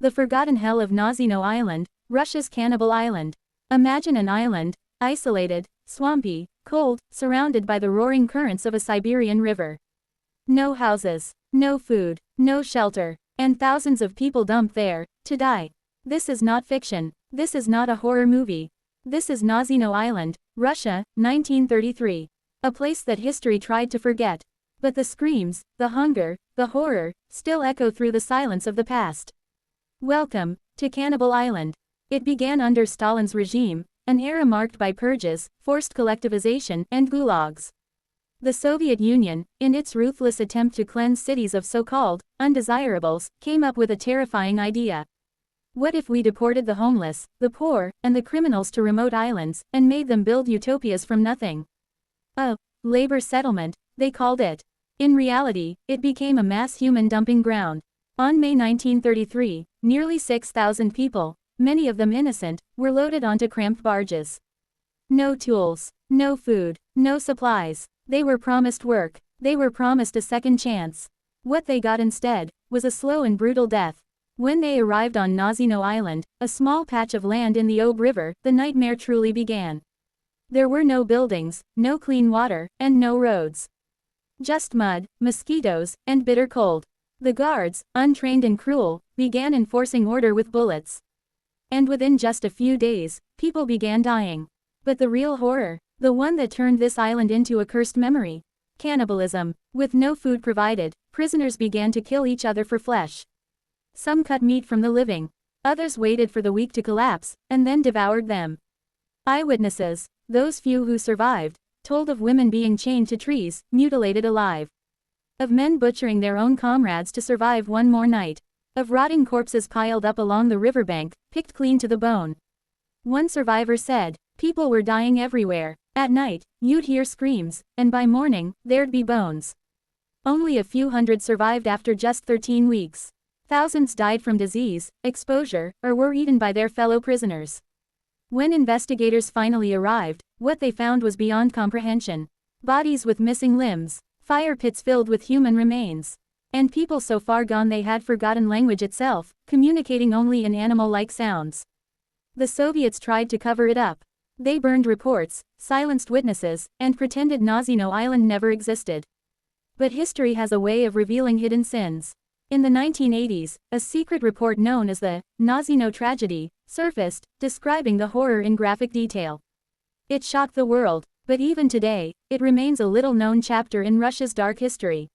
The forgotten hell of Nazino Island, Russia's cannibal island. Imagine an island, isolated, swampy, cold, surrounded by the roaring currents of a Siberian river. No houses, no food, no shelter, and thousands of people dumped there, to die. This is not fiction. This is not a horror movie. This is Nazino Island, Russia, 1933. A place that history tried to forget. But the screams, the hunger, the horror, still echo through the silence of the past. Welcome to Cannibal Island. It began under Stalin's regime, an era marked by purges, forced collectivization, and gulags. The Soviet Union, in its ruthless attempt to cleanse cities of so-called undesirables, came up with a terrifying idea. What if we deported the homeless, the poor, and the criminals to remote islands, and made them build utopias from nothing? A labor settlement, they called it. In reality, it became a mass human dumping ground. On May 1933, nearly 6,000 people, many of them innocent, were loaded onto cramped barges. No tools, no food, no supplies. They were promised work. They were promised a second chance. What they got instead was a slow and brutal death. When they arrived on Nazino Island, a small patch of land in the Ob River, the nightmare truly began. There were no buildings, no clean water, and no roads. Just mud, mosquitoes, and bitter cold. The guards, untrained and cruel, began enforcing order with bullets. And within just a few days, people began dying. But the real horror, the one that turned this island into a cursed memory: cannibalism. With no food provided, prisoners began to kill each other for flesh. Some cut meat from the living. Others waited for the weak to collapse, and then devoured them. Eyewitnesses, those few who survived, told of women being chained to trees, mutilated alive. Of men butchering their own comrades to survive one more night. Of rotting corpses piled up along the riverbank, picked clean to the bone. One survivor said, people were dying everywhere. At night, you'd hear screams, and by morning, there'd be bones. Only a few hundred survived after just 13 weeks. Thousands died from disease, exposure, or were eaten by their fellow prisoners. When investigators finally arrived, what they found was beyond comprehension. Bodies with missing limbs, fire pits filled with human remains, and people so far gone they had forgotten language itself, communicating only in animal-like sounds. The Soviets tried to cover it up. They burned reports, silenced witnesses, and pretended Nazino Island never existed. But history has a way of revealing hidden sins. In the 1980s, a secret report known as the Nazino Tragedy surfaced, describing the horror in graphic detail. It shocked the world, but even today, it remains a little-known chapter in Russia's dark history.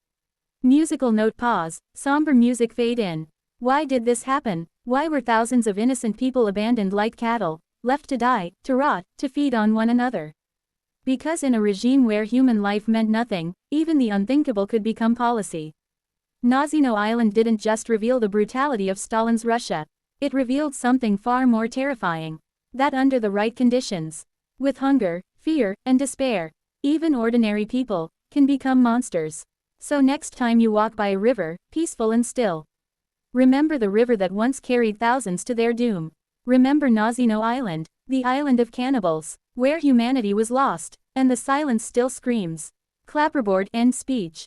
Musical note pause, somber music fade in. Why did this happen? Why were thousands of innocent people abandoned like cattle, left to die, to rot, to feed on one another? Because in a regime where human life meant nothing, even the unthinkable could become policy. Nazino Island didn't just reveal the brutality of Stalin's Russia. It revealed something far more terrifying. That under the right conditions, with hunger, fear, and despair, even ordinary people can become monsters. So next time you walk by a river, peaceful and still, remember the river that once carried thousands to their doom. Remember Nazino Island, the island of cannibals, where humanity was lost, and the silence still screams. Clapperboard, end speech.